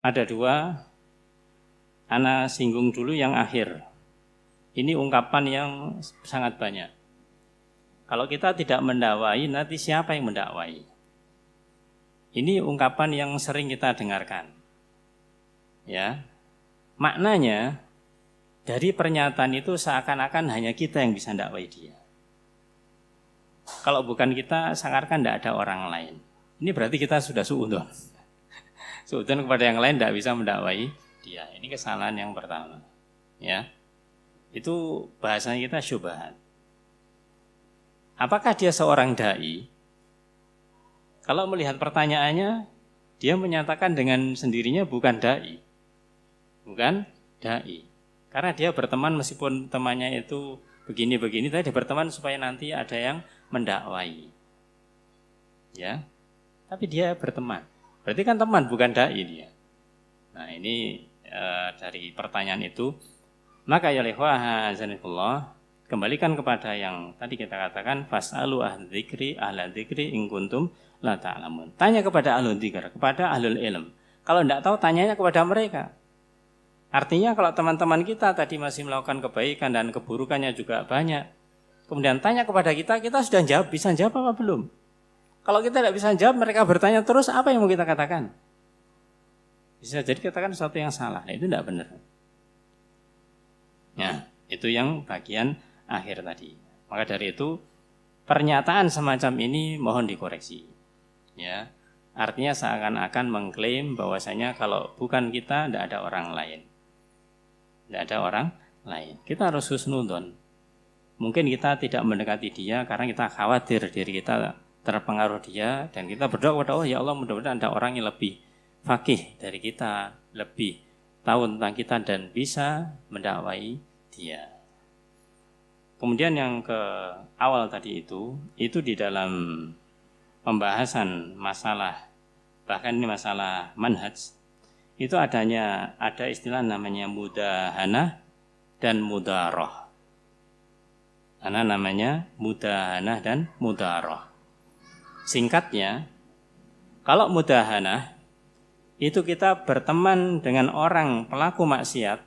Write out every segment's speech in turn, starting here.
Ada dua, ana singgung dulu yang akhir. Ini ungkapan yang sangat banyak. Kalau kita tidak mendakwai, nanti siapa yang mendakwai? Ini ungkapan yang sering kita dengarkan. Ya. Maknanya dari pernyataan itu seakan-akan hanya kita yang bisa mendakwai dia. Kalau bukan kita, seakan-akan tidak ada orang lain. Ini berarti kita sudah suudzon. Suudzon kepada yang lain tidak bisa mendakwai dia. Ini kesalahan yang pertama. Ya. Itu bahasanya kita syubhat. Apakah dia seorang dai? Kalau melihat pertanyaannya, dia menyatakan dengan sendirinya bukan dai. Bukan dai. Karena dia berteman meskipun temannya itu begini-begini, tapi dia berteman supaya nanti ada yang mendakwai. Ya. Tapi dia berteman. Berarti kan teman, bukan dai dia. Nah, ini dari pertanyaan itu, maka ya ikhwah azanillah, kembalikan kepada yang tadi kita katakan, fas'alu ahla dzikri in kuntum la ta'lamun. Tanya kepada ahlul dzikr, kepada ahlul ilm. Kalau tidak tahu, tanyanya kepada mereka. Artinya kalau teman-teman kita tadi masih melakukan kebaikan dan keburukannya juga banyak, kemudian tanya kepada kita, kita sudah jawab, bisa jawab apa belum? Kalau kita tidak bisa jawab, mereka bertanya terus, apa yang mau kita katakan? Bisa jadi katakan sesuatu yang salah, itu tidak benar. Ya, itu yang bagian akhir tadi. Maka dari itu pernyataan semacam ini mohon dikoreksi. Ya, artinya seakan-akan mengklaim bahwasanya kalau bukan kita tidak ada orang lain. Tidak ada orang lain. Kita harus husnudzon. Mungkin kita tidak mendekati dia karena kita khawatir diri kita terpengaruh dia, dan kita berdoa kepada Allah, ya Allah mudah-mudahan ada orang yang lebih faqih dari kita, lebih tahu tentang kita dan bisa mendakwai dia. Kemudian yang ke awal tadi itu di dalam pembahasan masalah, bahkan ini masalah manhaj, itu ada istilah namanya mudahanah dan mudaroh. Namanya mudahanah dan mudaroh. Singkatnya, kalau mudahanah itu kita berteman dengan orang pelaku maksiat,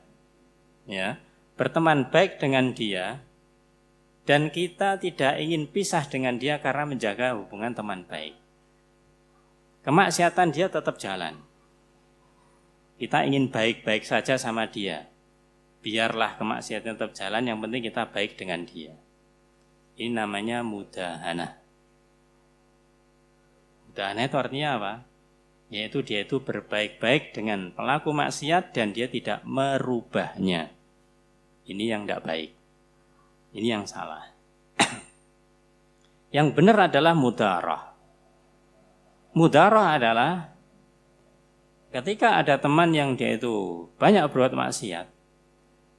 ya, berteman baik dengan dia, dan kita tidak ingin pisah dengan dia karena menjaga hubungan teman baik. Kemaksiatan dia tetap jalan. Kita ingin baik-baik saja sama dia. Biarlah kemaksiatan tetap jalan, yang penting kita baik dengan dia. Ini namanya mudahanah. Mudahanah itu artinya apa? Yaitu dia itu berbaik-baik dengan pelaku maksiat dan dia tidak merubahnya. Ini yang tidak baik. Ini yang salah. Yang benar adalah mudarah. Mudarah adalah ketika ada teman yang dia itu banyak berbuat maksiat,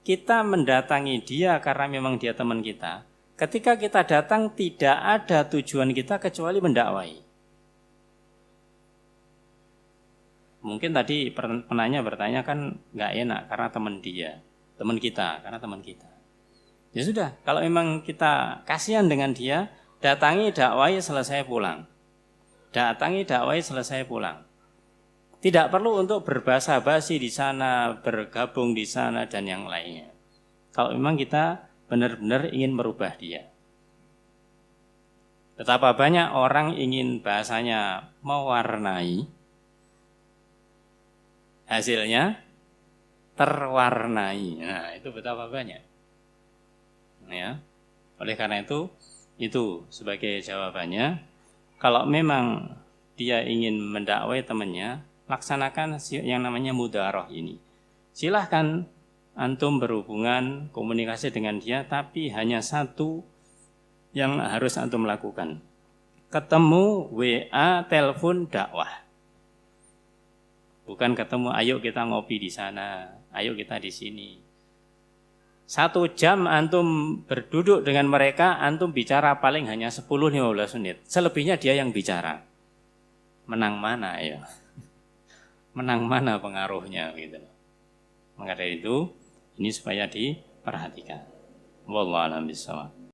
kita mendatangi dia karena memang dia teman kita. Ketika kita datang tidak ada tujuan kita kecuali mendakwai. Mungkin tadi penanya bertanya kan nggak enak karena teman dia, teman kita, karena teman kita. Ya sudah, kalau memang kita kasihan dengan dia, datangi, dakwai, selesai pulang. Datangi, dakwai, selesai pulang. Tidak perlu untuk berbasa-basi di sana, bergabung di sana, dan yang lainnya. Kalau memang kita benar-benar ingin merubah dia. Betapa banyak orang ingin bahasanya mewarnai, hasilnya terwarnai. Nah, itu betapa banyak. Ya. Oleh karena itu sebagai jawabannya, kalau memang dia ingin mendakwai temannya, laksanakan yang namanya mudaroh ini. Silahkan antum berhubungan, komunikasi dengan dia, tapi hanya satu yang harus antum lakukan. Ketemu, WA, telepon, dakwah. Bukan ketemu, ayo kita ngopi di sana, ayo kita di sini. 1 jam antum berduduk dengan mereka, antum bicara paling hanya 10-15 menit. Selebihnya dia yang bicara. Menang mana ya? Menang mana pengaruhnya gitu. Maka dari itu, ini supaya diperhatikan. Wallahu a'lam bishawab.